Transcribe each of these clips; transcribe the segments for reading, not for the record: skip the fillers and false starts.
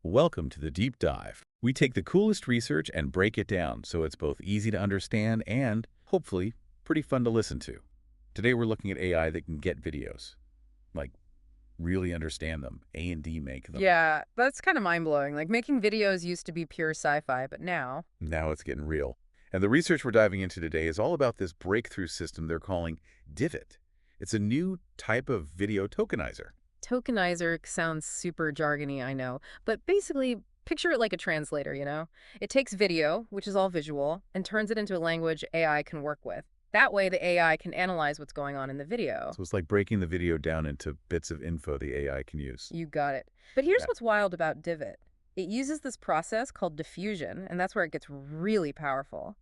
Welcome to the Deep Dive. We take the coolest research and break it down so it's both easy to understand and, hopefully, pretty fun to listen to. Today we're looking at AI that can get videos. Like, really understand them. A&D make them. Yeah, that's kind of mind-blowing. Like, making videos used to be pure sci-fi, but now... Now it's getting real. And the research we're diving into today is all about this breakthrough system they're calling Divot. It's a new type of video tokenizer. Tokenizer sounds super jargony, I know. But basically, picture it like a translator, you know? It takes video, which is all visual, and turns it into a language AI can work with. That way, the AI can analyze what's going on in the video. So it's like breaking the video down into bits of info the AI can use. You got it. But here's Yeah. what's wild about Divot. It uses this process called diffusion, and that's where it gets really powerful.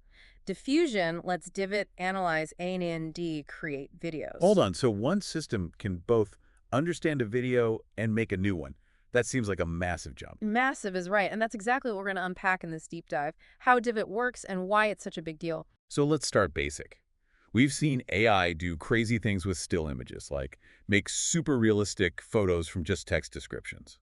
Diffusion lets Divot analyze A&D create videos. Hold on. So one system can both understand a video and make a new one. That seems like a massive jump. Massive is right, and that's exactly what we're going to unpack in this deep dive, how Divot works and why it's such a big deal. So let's start basic. We've seen AI do crazy things with still images, like make super realistic photos from just text descriptions.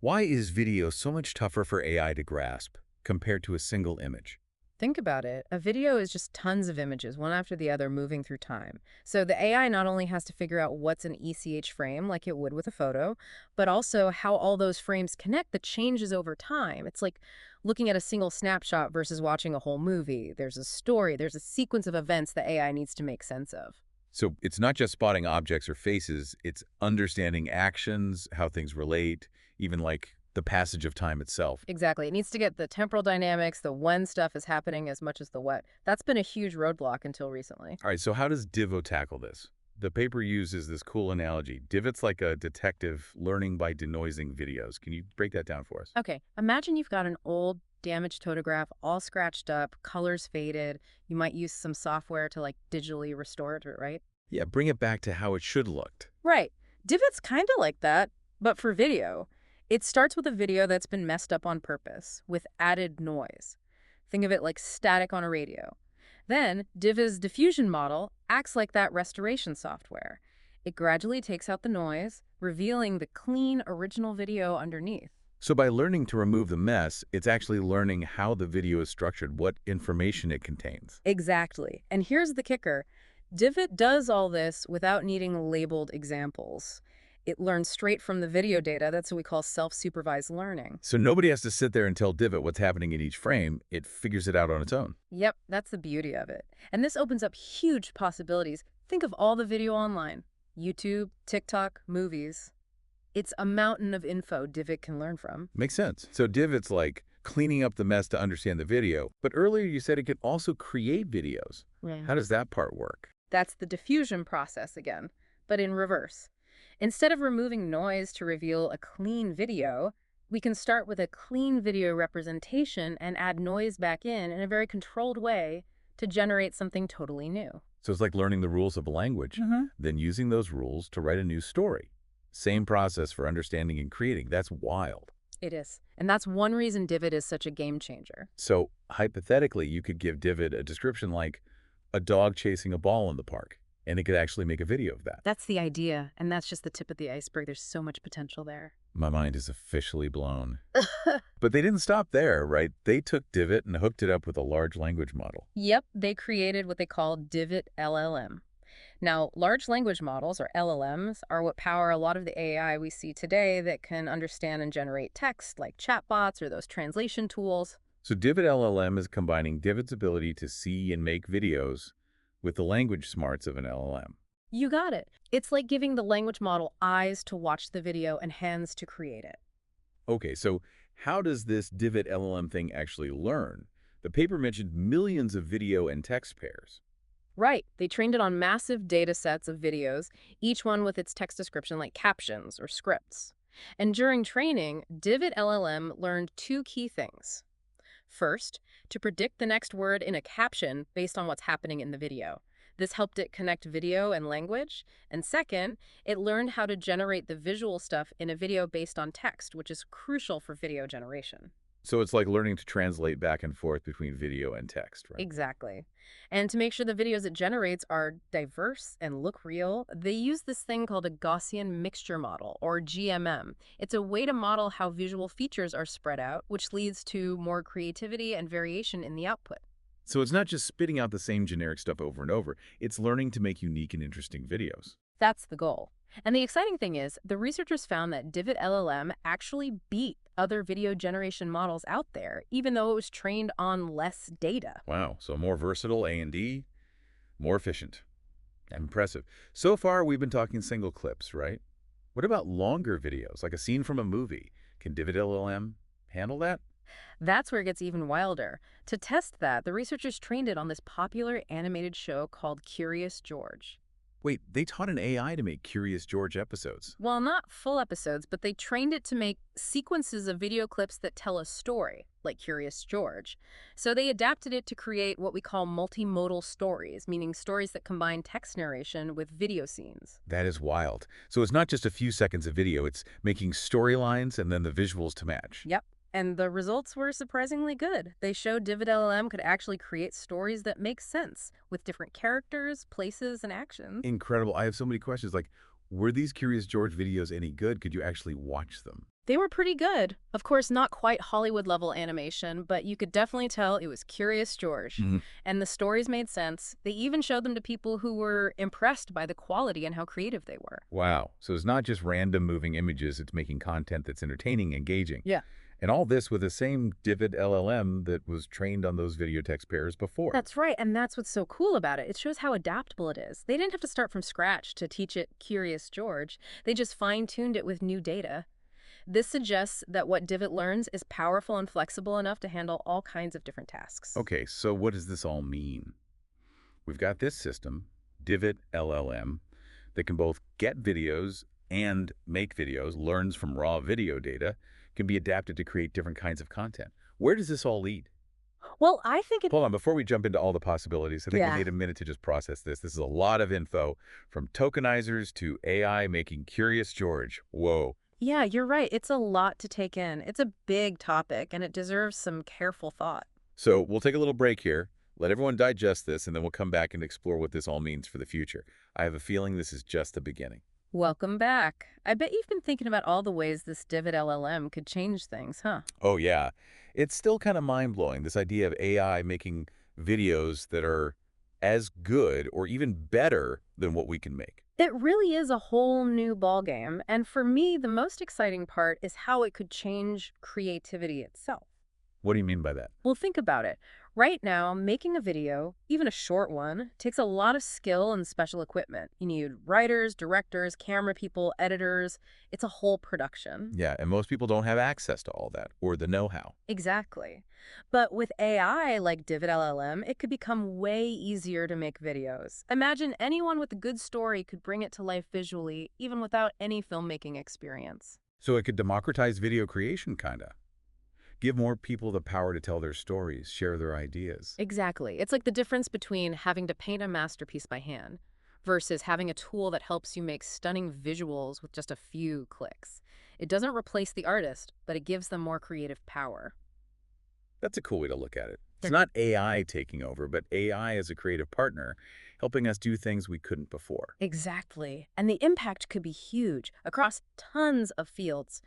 Why is video so much tougher for AI to grasp compared to a single image? Think about it. A video is just tons of images, one after the other, moving through time. So the AI not only has to figure out what's an ECH frame, like it would with a photo, but also how all those frames connect that changes over time. It's like looking at a single snapshot versus watching a whole movie. There's a story, there's a sequence of events the AI needs to make sense of. So it's not just spotting objects or faces, it's understanding actions, how things relate, even like the passage of time itself. Exactly. It needs to get the temporal dynamics, the when stuff is happening as much as the what. That's been a huge roadblock until recently. All right, so how does Divot tackle this? The paper uses this cool analogy. Divot's like a detective learning by denoising videos. Can you break that down for us? Okay, imagine you've got an old, damaged photograph, all scratched up, colors faded. You might use some software to, like, digitally restore it, right? Yeah, bring it back to how it should looked. Right. Divot's kind of like that, but for video. It starts with a video that's been messed up on purpose, with added noise. Think of it like static on a radio. Then, Divot's diffusion model acts like that restoration software. It gradually takes out the noise, revealing the clean, original video underneath. So by learning to remove the mess, it's actually learning how the video is structured, what information it contains. Exactly. And here's the kicker. Divot does all this without needing labeled examples. It learns straight from the video data. That's what we call self-supervised learning. So nobody has to sit there and tell Divot what's happening in each frame. It figures it out on its own. Yep, that's the beauty of it. And this opens up huge possibilities. Think of all the video online. YouTube, TikTok, movies. It's a mountain of info Divot can learn from. Makes sense. So Divot's like cleaning up the mess to understand the video. But earlier you said it could also create videos. Yeah. How does that part work? That's the diffusion process again, but in reverse. Instead of removing noise to reveal a clean video, we can start with a clean video representation and add noise back in a very controlled way to generate something totally new. So it's like learning the rules of a language, then using those rules to write a new story. Same process for understanding and creating. That's wild. It is. And that's one reason Divot is such a game changer. So hypothetically, you could give Divot a description like a dog chasing a ball in the park, and it could actually make a video of that. That's the idea, and that's just the tip of the iceberg. There's so much potential there. My mind is officially blown. But they didn't stop there, right? They took Divot and hooked it up with a large language model. Yep, they created what they call Divot-LLM. Now, large language models, or LLMs, are what power a lot of the AI we see today that can understand and generate text, like chatbots or those translation tools. So Divot-LLM is combining Divot's ability to see and make videos with the language smarts of an LLM. You got it. It's like giving the language model eyes to watch the video and hands to create it. Okay, so how does this Divot-LLM thing actually learn? The paper mentioned millions of video and text pairs. Right. They trained it on massive data sets of videos, each one with its text description like captions or scripts. And during training, Divot-LLM learned two key things. First, to predict the next word in a caption based on what's happening in the video. This helped it connect video and language. And second, it learned how to generate the visual stuff in a video based on text, which is crucial for video generation. So it's like learning to translate back and forth between video and text, right? Exactly. And to make sure the videos it generates are diverse and look real, they use this thing called a Gaussian Mixture Model, or GMM. It's a way to model how visual features are spread out, which leads to more creativity and variation in the output. So it's not just spitting out the same generic stuff over and over. It's learning to make unique and interesting videos. That's the goal. And the exciting thing is, the researchers found that Divot-LLM actually beat other video generation models out there, even though it was trained on less data. Wow, so more versatile A&D, more efficient. Impressive. So far, we've been talking single clips, right? What about longer videos, like a scene from a movie? Can Divot-LLM handle that? That's where it gets even wilder. To test that, the researchers trained it on this popular animated show called Curious George. Wait, they taught an AI to make Curious George episodes. Well, not full episodes, but they trained it to make sequences of video clips that tell a story, like Curious George. So they adapted it to create what we call multimodal stories, meaning stories that combine text narration with video scenes. That is wild. So it's not just a few seconds of video, it's making storylines and then the visuals to match. Yep. And the results were surprisingly good. They showed Divot-LLM could actually create stories that make sense, with different characters, places, and actions. Incredible. I have so many questions. Like, were these Curious George videos any good? Could you actually watch them? They were pretty good. Of course, not quite Hollywood-level animation, but you could definitely tell it was Curious George. Mhm. And the stories made sense. They even showed them to people who were impressed by the quality and how creative they were. Wow. So it's not just random moving images, it's making content that's entertaining, engaging. Yeah. And all this with the same Divot LLM that was trained on those video text pairs before. That's right, and that's what's so cool about it. It shows how adaptable it is. They didn't have to start from scratch to teach it Curious George. They just fine-tuned it with new data. This suggests that what Divot learns is powerful and flexible enough to handle all kinds of different tasks. Okay, so what does this all mean? We've got this system, Divot LLM, that can both get videos and make videos, learns from raw video data, can be adapted to create different kinds of content. Where does this all lead? Well, I think it... Hold on, before we jump into all the possibilities, I think we Yeah. need a minute to just process this. This is a lot of info, from tokenizers to AI making Curious George. Whoa. Yeah, you're right. It's a lot to take in. It's a big topic, and it deserves some careful thought. So we'll take a little break here, let everyone digest this, and then we'll come back and explore what this all means for the future. I have a feeling this is just the beginning. Welcome back. I bet you've been thinking about all the ways this Divot LLM could change things, huh? Oh, yeah. It's still kind of mind-blowing, this idea of AI making videos that are as good or even better than what we can make. It really is a whole new ballgame, and for me, the most exciting part is how it could change creativity itself. What do you mean by that? Well, think about it. Right now, making a video, even a short one, takes a lot of skill and special equipment. You need writers, directors, camera people, editors. It's a whole production. Yeah, and most people don't have access to all that or the know-how. Exactly. But with AI like Divot-LLM, it could become way easier to make videos. Imagine anyone with a good story could bring it to life visually, even without any filmmaking experience. So it could democratize video creation, kind of. Give more people the power to tell their stories, share their ideas. Exactly. It's like the difference between having to paint a masterpiece by hand versus having a tool that helps you make stunning visuals with just a few clicks. It doesn't replace the artist, but it gives them more creative power. That's a cool way to look at it. It's Sure. not AI taking over, but AI as a creative partner, helping us do things we couldn't before. Exactly. And the impact could be huge across tons of fields.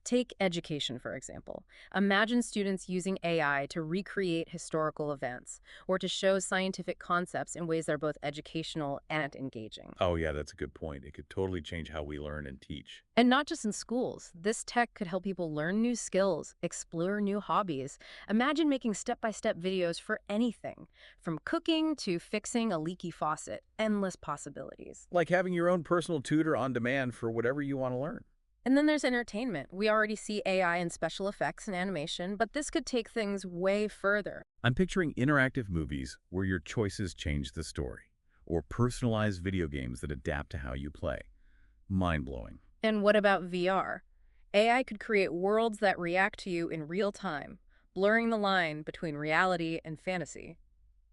Take education, for example. Imagine students using AI to recreate historical events or to show scientific concepts in ways that are both educational and engaging. Oh yeah, that's a good point. It could totally change how we learn and teach. And not just in schools. This tech could help people learn new skills, explore new hobbies. Imagine making step-by-step videos for anything, from cooking to fixing a leaky faucet. Endless possibilities. Like having your own personal tutor on demand for whatever you want to learn. And then there's entertainment. We already see AI in special effects and animation, but this could take things way further. I'm picturing interactive movies where your choices change the story, or personalized video games that adapt to how you play. Mind-blowing. And what about VR? AI could create worlds that react to you in real time, blurring the line between reality and fantasy.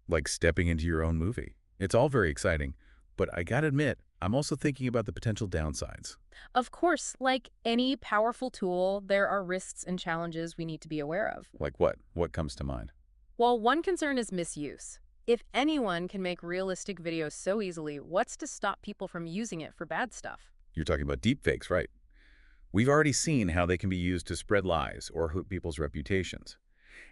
Like stepping into your own movie. It's all very exciting, but I gotta admit, I'm also thinking about the potential downsides. Of course, like any powerful tool, there are risks and challenges we need to be aware of. Like what? What comes to mind? Well, one concern is misuse. If anyone can make realistic videos so easily, what's to stop people from using it for bad stuff? You're talking about deepfakes, right? We've already seen how they can be used to spread lies or hurt people's reputations.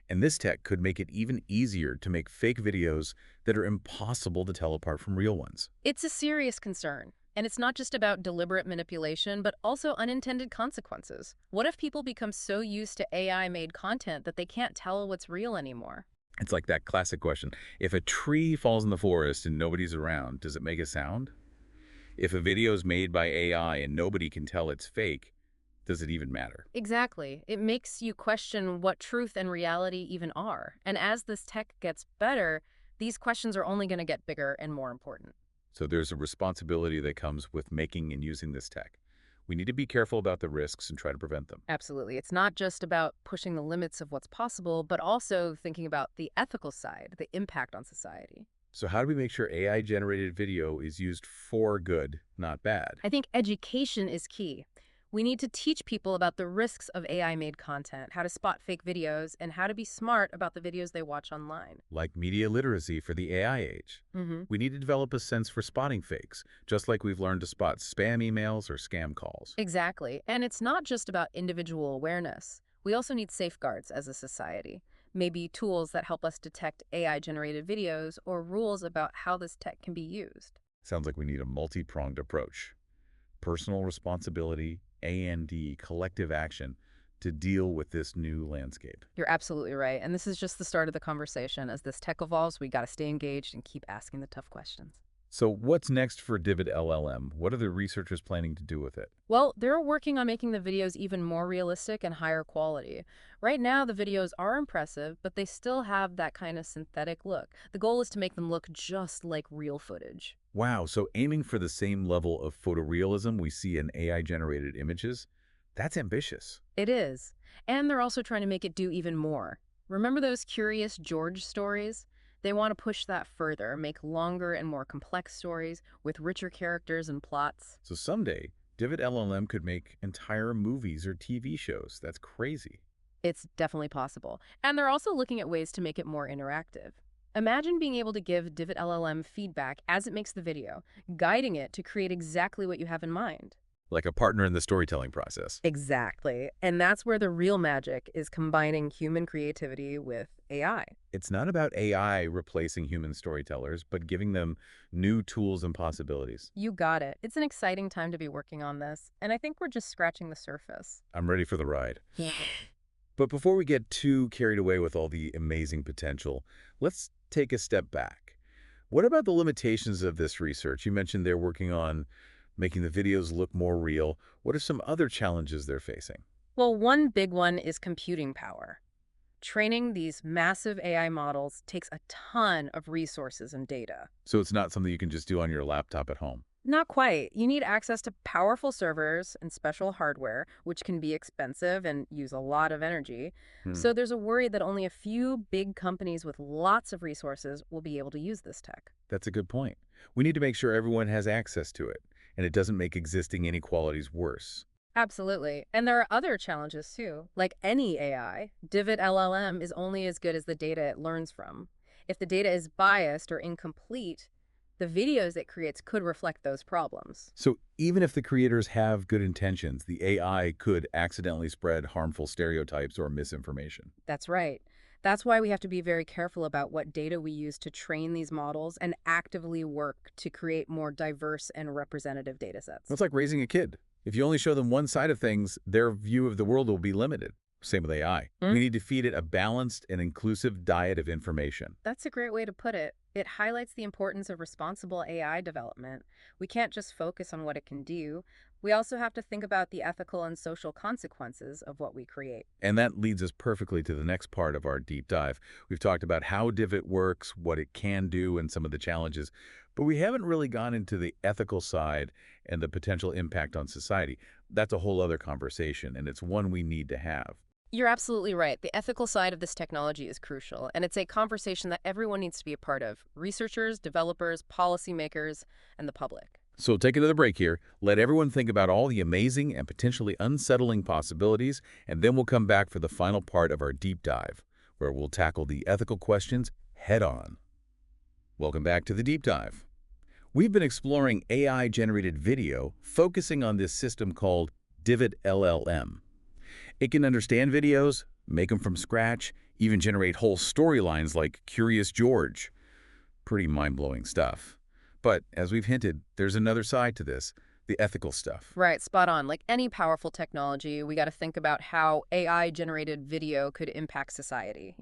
And this tech could make it even easier to make fake videos that are impossible to tell apart from real ones. It's a serious concern. And it's not just about deliberate manipulation, but also unintended consequences. What if people become so used to AI-made content that they can't tell what's real anymore? It's like that classic question. If a tree falls in the forest and nobody's around, does it make a sound? If a video is made by AI and nobody can tell it's fake, does it even matter? Exactly. It makes you question what truth and reality even are. And as this tech gets better, these questions are only going to get bigger and more important. So there's a responsibility that comes with making and using this tech. We need to be careful about the risks and try to prevent them. Absolutely. It's not just about pushing the limits of what's possible, but also thinking about the ethical side, the impact on society. So how do we make sure AI-generated video is used for good, not bad? I think education is key. We need to teach people about the risks of AI-made content, how to spot fake videos, and how to be smart about the videos they watch online. Like media literacy for the AI age. Mm-hmm. We need to develop a sense for spotting fakes, just like we've learned to spot spam emails or scam calls. Exactly. And it's not just about individual awareness. We also need safeguards as a society. Maybe tools that help us detect AI-generated videos or rules about how this tech can be used. Sounds like we need a multi-pronged approach. Personal responsibility, A&D, collective action to deal with this new landscape. You're absolutely right. And this is just the start of the conversation. As this tech evolves, we got to stay engaged and keep asking the tough questions. So what's next for Divot-LLM? What are the researchers planning to do with it? Well, they're working on making the videos even more realistic and higher quality. Right now, the videos are impressive, but they still have that kind of synthetic look. The goal is to make them look just like real footage. Wow, so aiming for the same level of photorealism we see in AI-generated images? That's ambitious. It is. And they're also trying to make it do even more. Remember those Curious George stories? They want to push that further, make longer and more complex stories with richer characters and plots. So someday, Divot-LLM could make entire movies or TV shows. That's crazy. It's definitely possible. And they're also looking at ways to make it more interactive. Imagine being able to give Divot-LLM feedback as it makes the video, guiding it to create exactly what you have in mind. Like a partner in the storytelling process. Exactly. And that's where the real magic is, combining human creativity with AI. It's not about AI replacing human storytellers, but giving them new tools and possibilities. You got it. It's an exciting time to be working on this, and I think we're just scratching the surface. I'm ready for the ride. Yeah. But before we get too carried away with all the amazing potential, let's take a step back. What about the limitations of this research? You mentioned they're working on making the videos look more real. What are some other challenges they're facing? Well, one big one is computing power. Training these massive AI models takes a ton of resources and data. So it's not something you can just do on your laptop at home. Not quite. You need access to powerful servers and special hardware, which can be expensive and use a lot of energy. Hmm. So there's a worry that only a few big companies with lots of resources will be able to use this tech. That's a good point. We need to make sure everyone has access to it, and it doesn't make existing inequalities worse. Absolutely. And there are other challenges too. Like any AI, Divot-LLM is only as good as the data it learns from. If the data is biased or incomplete, the videos it creates could reflect those problems. So even if the creators have good intentions, the AI could accidentally spread harmful stereotypes or misinformation. That's right. That's why we have to be very careful about what data we use to train these models and actively work to create more diverse and representative data sets. It's like raising a kid. If you only show them one side of things, their view of the world will be limited. Same with AI. We need to feed it a balanced and inclusive diet of information. That's a great way to put it. It highlights the importance of responsible AI development. We can't just focus on what it can do. We also have to think about the ethical and social consequences of what we create. And that leads us perfectly to the next part of our deep dive. We've talked about how Divot works, what it can do, and some of the challenges, but we haven't really gone into the ethical side and the potential impact on society. That's a whole other conversation, and it's one we need to have. You're absolutely right. The ethical side of this technology is crucial, and it's a conversation that everyone needs to be a part of: researchers, developers, policymakers, and the public. So take another break here. Let everyone think about all the amazing and potentially unsettling possibilities, and then we'll come back for the final part of our deep dive, where we'll tackle the ethical questions head-on. Welcome back to the deep dive. We've been exploring AI-generated video, focusing on this system called Divot-LLM. It can understand videos, make them from scratch, even generate whole storylines like Curious George. Pretty mind-blowing stuff. But, as we've hinted, there's another side to this, the ethical stuff. Right, spot on. Like any powerful technology, we got to think about how AI-generated video could impact society.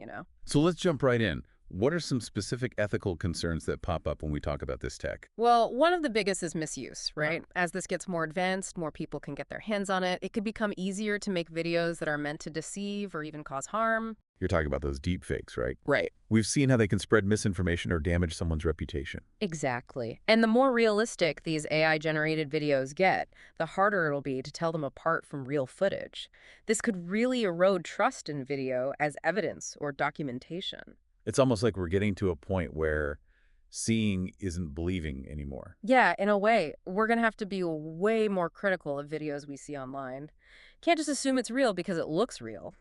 So let's jump right in. What are some specific ethical concerns that pop up when we talk about this tech? Well, one of the biggest is misuse, right? As this gets more advanced, more people can get their hands on it. It could become easier to make videos that are meant to deceive or even cause harm. You're talking about those deep fakes, right? Right. We've seen how they can spread misinformation or damage someone's reputation. Exactly. And the more realistic these AI-generated videos get, the harder it'll be to tell them apart from real footage. This could really erode trust in video as evidence or documentation. It's almost like we're getting to a point where seeing isn't believing anymore. Yeah, in a way, we're going to have to be way more critical of videos we see online. Can't just assume it's real because it looks real.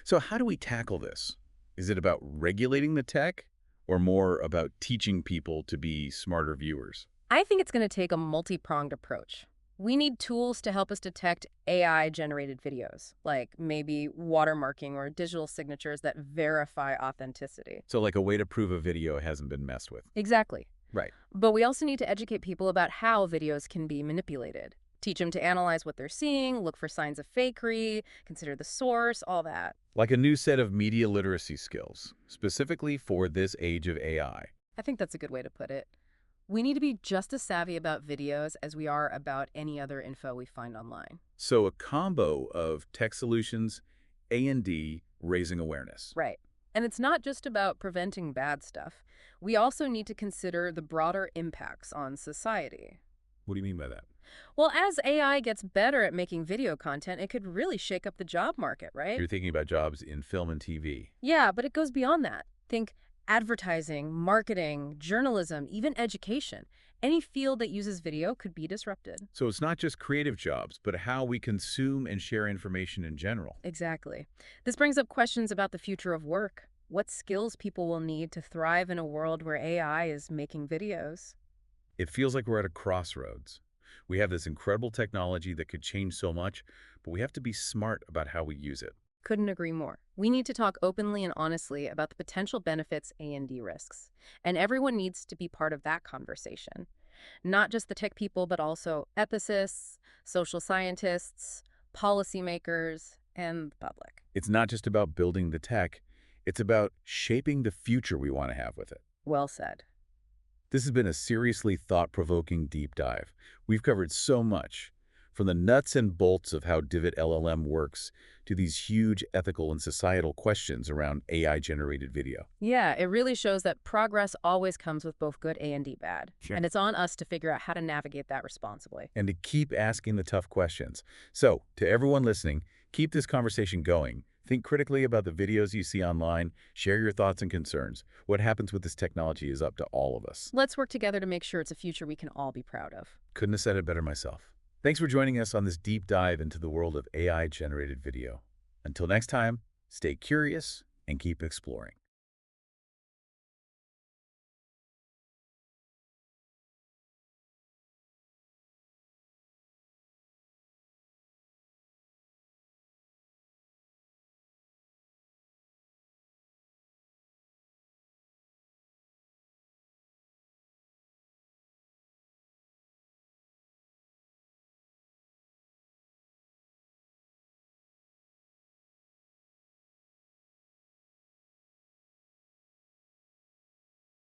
So how do we tackle this? Is it about regulating the tech or more about teaching people to be smarter viewers? I think it's going to take a multi-pronged approach. We need tools to help us detect AI-generated videos, like maybe watermarking or digital signatures that verify authenticity. So like a way to prove a video hasn't been messed with. Exactly. Right. But we also need to educate people about how videos can be manipulated. Teach them to analyze what they're seeing, look for signs of fakery, consider the source, all that. Like a new set of media literacy skills, specifically for this age of AI. I think that's a good way to put it. We need to be just as savvy about videos as we are about any other info we find online. So a combo of tech solutions, A&D, raising awareness. Right. And it's not just about preventing bad stuff. We also need to consider the broader impacts on society. What do you mean by that? Well, as AI gets better at making video content, it could really shake up the job market, right? You're thinking about jobs in film and TV. Yeah, but it goes beyond that. Think advertising, marketing, journalism, even education. Any field that uses video could be disrupted. So it's not just creative jobs, but how we consume and share information in general. Exactly. This brings up questions about the future of work. What skills people will need to thrive in a world where AI is making videos. It feels like we're at a crossroads. We have this incredible technology that could change so much, but we have to be smart about how we use it. Couldn't agree more. We need to talk openly and honestly about the potential benefits and risks. And everyone needs to be part of that conversation. Not just the tech people, but also ethicists, social scientists, policymakers, and the public. It's not just about building the tech, it's about shaping the future we want to have with it. Well said. This has been a seriously thought-provoking deep dive. We've covered so much, from the nuts and bolts of how Divot-LLM works to these huge ethical and societal questions around AI-generated video. Yeah, it really shows that progress always comes with both good and bad. Sure. And it's on us to figure out how to navigate that responsibly. And to keep asking the tough questions. So, to everyone listening, keep this conversation going. Think critically about the videos you see online. Share your thoughts and concerns. What happens with this technology is up to all of us. Let's work together to make sure it's a future we can all be proud of. Couldn't have said it better myself. Thanks for joining us on this deep dive into the world of AI-generated video. Until next time, stay curious and keep exploring.